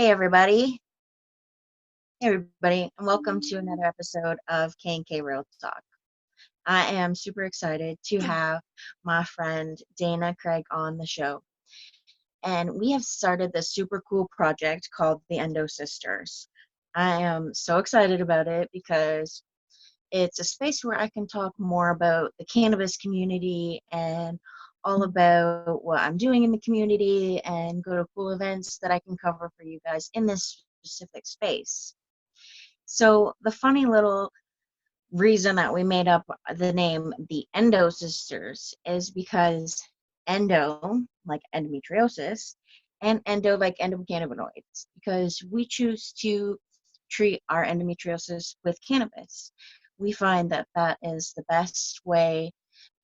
Hey everybody. Hey everybody, and welcome to another episode of K&K Real Talk. I am super excited to have my friend Dayna Craig on the show. And we have started this super cool project called the Endo Sisters. I am so excited about it because it's a space where I can talk more about the cannabis community and all about what I'm doing in the community and go to cool events that I can cover for you guys in this specific space. So the funny little reason that we made up the name the Endo Sisters is because endo, like endometriosis, and endo, like endocannabinoids, because we choose to treat our endometriosis with cannabis. We find that that is the best way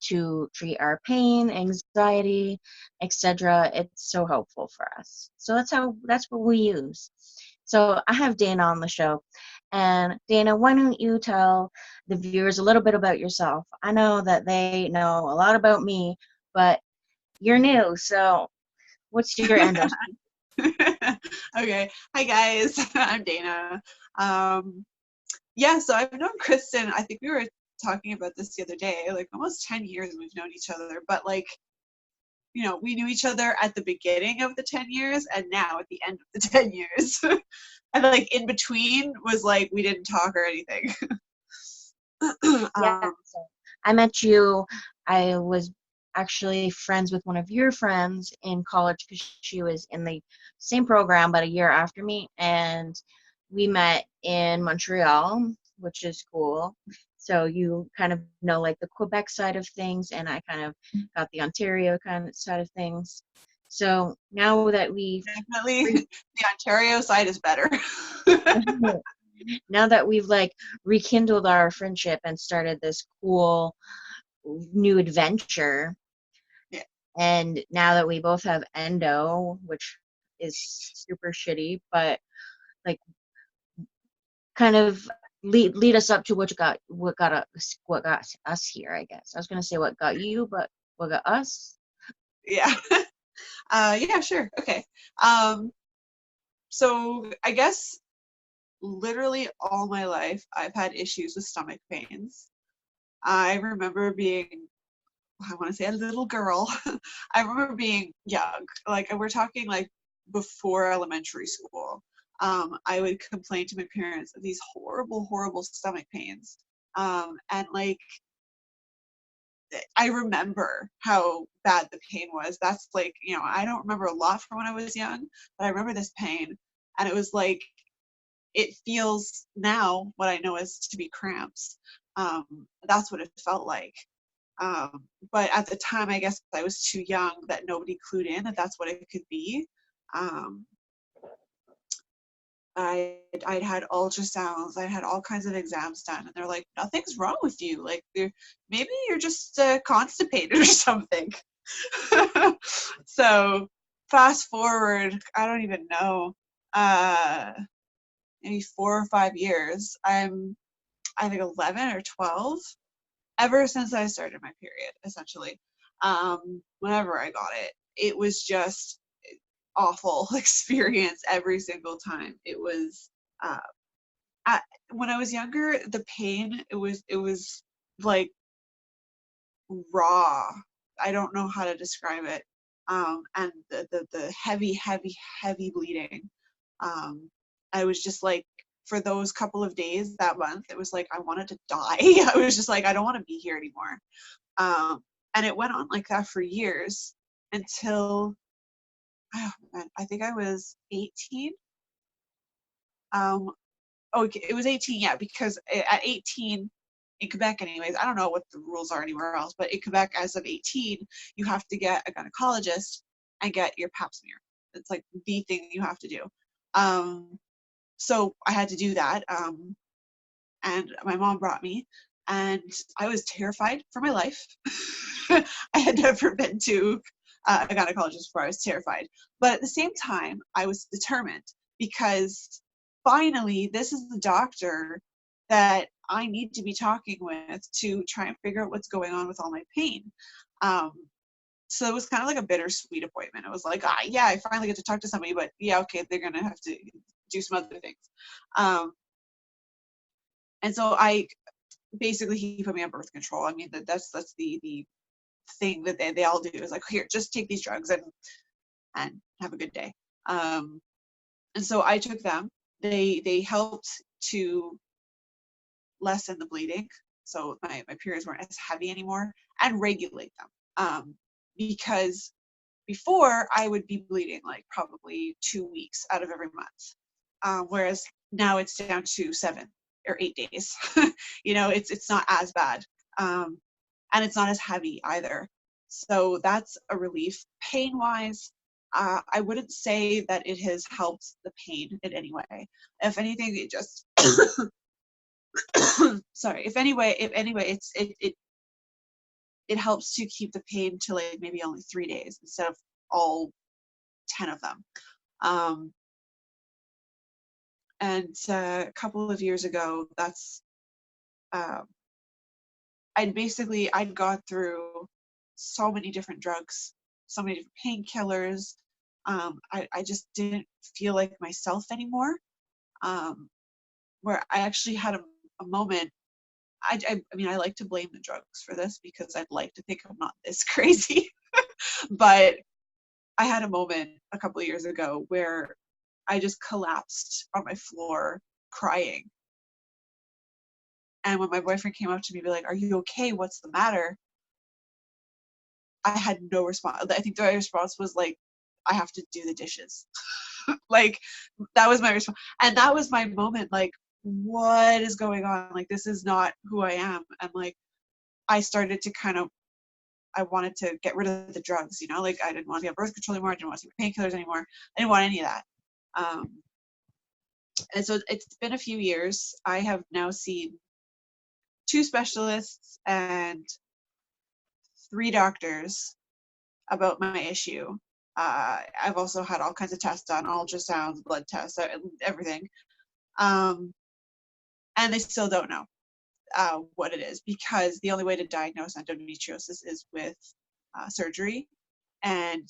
to treat our pain, anxiety, etc. It's so helpful for us. So that's what we use. So I have Dayna on the show. And Dayna, why don't you tell the viewers a little bit about yourself? I know that they know a lot about me, but you're new, so what's your endo? Okay. Hi guys. I'm Dayna. So I've known Kristen. I think we were talking about this the other day. Like almost 10 years we've known each other, but we knew each other at the beginning of the 10 years and now at the end of the 10 years. And like in between was like we didn't talk or anything. Yeah, so I met you. I was actually friends with one of your friends in college because she was in the same program but a year after me, and we met in Montreal, which is cool. So you kind of know like the Quebec side of things, and I kind of got the Ontario kind of side of things. So now that we've Definitely the Ontario side is better. now that we've like rekindled our friendship and started this cool new adventure, Yeah. and now that we both have endo, which is super shitty, but like kind of lead us up to what got us here, I guess. I was gonna say what got you, but what got us? Yeah. Yeah, sure. Okay. So I guess literally all my life I've had issues with stomach pains. I remember being, I want to say a little girl. I remember being young, like we're talking like before elementary school. I would complain to my parents of these horrible, horrible stomach pains. And like I remember how bad the pain was. That's like, I don't remember a lot from when I was young, but I remember this pain. And it was like, it feels now what I know as to be cramps. That's what it felt like. But at the time, I guess I was too young that nobody clued in that that's what it could be. Um, I'd had ultrasounds, I had all kinds of exams done, and they're like, nothing's wrong with you. Like, maybe you're just constipated or something. So, fast forward, I don't even know, maybe 4 or 5 years. I think 11 or 12, ever since I started my period, essentially. Whenever I got it, it was just awful experience every single time. It was uh, when I was younger, the pain it was like raw. I don't know how to describe it. And the heavy, heavy, heavy bleeding. Um, I was just like, for those couple of days that month, it was like I wanted to die. I was just like, I don't want to be here anymore. And it went on like that for years until, oh man, I think I was 18. Um, oh, it was 18, yeah, because at 18, in Quebec anyways, I don't know what the rules are anywhere else, but in Quebec, as of 18, you have to get a gynecologist and get your pap smear. It's like the thing you have to do. So I had to do that, and my mom brought me, and I was terrified for my life. I had never been to a gynecologist before. I was terrified, but at the same time, I was determined because finally, this is the doctor that I need to be talking with to try and figure out what's going on with all my pain. Um, So it was kind of like a bittersweet appointment. It was like, yeah, I finally get to talk to somebody, but yeah, okay, they're gonna have to do some other things. And so basically he put me on birth control. I mean, that's the thing that they all do is like, here, just take these drugs and have a good day. And so I took them. They helped to lessen the bleeding, so my periods weren't as heavy anymore, and regulate them. Because before I would be bleeding like probably 2 weeks out of every month, whereas now it's down to 7 or 8 days. It's not as bad, and it's not as heavy either. So that's a relief. Pain wise, I wouldn't say that it has helped the pain in any way. If anything, it just sorry. If anyway, it helps to keep the pain to like maybe only 3 days instead of all 10 of them. And a couple of years ago, that's I'd gone through so many different drugs, so many different painkillers. I just didn't feel like myself anymore. Where I actually had a moment. I mean, I like to blame the drugs for this because I'd like to think I'm not this crazy. But I had a moment a couple of years ago where I just collapsed on my floor crying. And when my boyfriend came up to me, be like, "Are you okay? What's the matter?" I had no response. I think the right response was like, "I have to do the dishes." Like, that was my response. And that was my moment, like, what is going on? Like, this is not who I am. And like, I started to I wanted to get rid of the drugs, like I didn't want to be on birth control anymore. I didn't want to take painkillers anymore. I didn't want any of that. And so it's been a few years. I have now seen 2 specialists and 3 doctors about my issue. I've also had all kinds of tests done, ultrasounds, blood tests, everything. And they still don't know what it is, because the only way to diagnose endometriosis is with surgery. And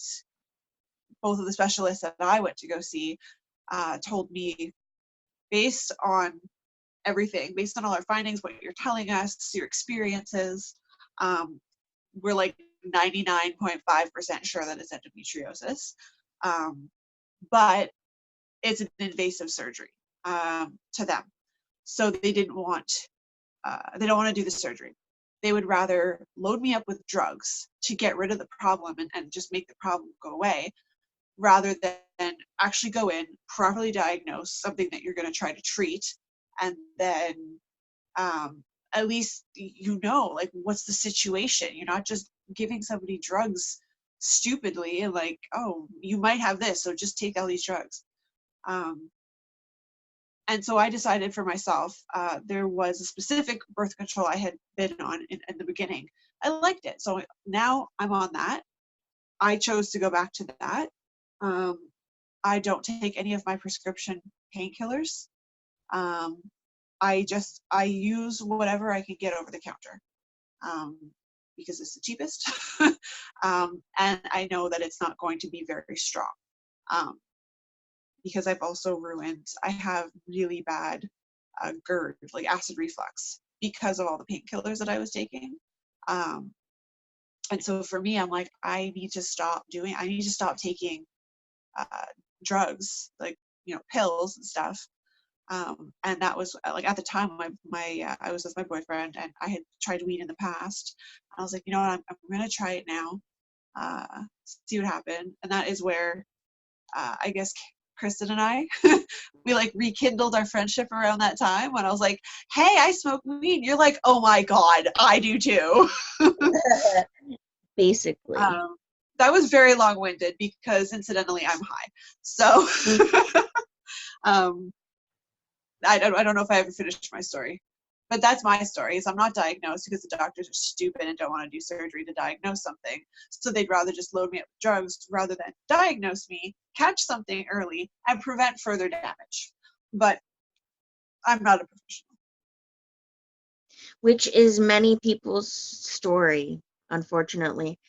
both of the specialists that I went to go see told me, based on everything, based on all our findings, what you're telling us, your experiences, we're like 99.5% sure that it's endometriosis. But it's an invasive surgery to them. So they don't want to do the surgery. They would rather load me up with drugs to get rid of the problem and just make the problem go away, rather than actually go in, properly diagnose something that you're going to try to treat, and then at least like, what's the situation. You're not just giving somebody drugs stupidly and like, oh, you might have this, so just take all these drugs. And so I decided for myself, there was a specific birth control I had been on in the beginning. I liked it. So now I'm on that. I chose to go back to that. I don't take any of my prescription painkillers. I use whatever I can get over the counter, because it's the cheapest. And I know that it's not going to be very strong. Because I have really bad GERD, like acid reflux, because of all the painkillers that I was taking. And so for me, I'm like, I need to stop taking drugs, like, pills and stuff. And that was like, at the time, I was with my boyfriend, and I had tried weed in the past. I was like, you know what, I'm going to try it now, see what happened. And that is where, I guess, Kristen and I, we like rekindled our friendship around that time, when I was like, hey, I smoke weed. You're like, oh my God, I do too. Basically. That was very long-winded because incidentally I'm high. So um, I don't know if I ever finished my story, but that's my story. Is I'm not diagnosed because the doctors are stupid and don't want to do surgery to diagnose something. So they'd rather just load me up with drugs rather than diagnose me, catch something early, and prevent further damage. But I'm not a professional. Which is many people's story, unfortunately,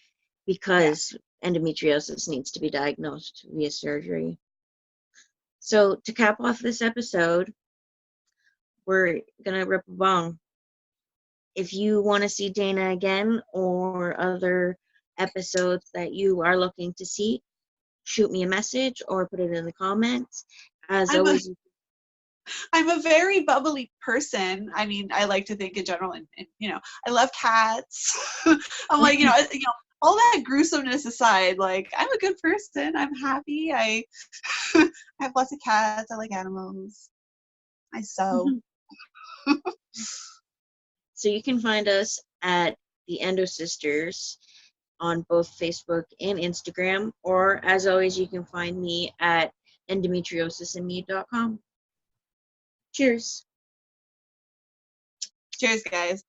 because endometriosis needs to be diagnosed via surgery. So to cap off this episode, we're gonna rip a bong. If you want to see Dayna again or other episodes that you are looking to see, shoot me a message or put it in the comments. As I'm a always, I'm a very bubbly person. I mean, I like to think in general, and I love cats. I'm like, all that gruesomeness aside, like, I'm a good person. I'm happy. I I have lots of cats. I like animals. I sew. so you can find us at the Endo Sisters on both Facebook and Instagram, or as always, you can find me at endometriosisandme.com. Cheers. Cheers, guys.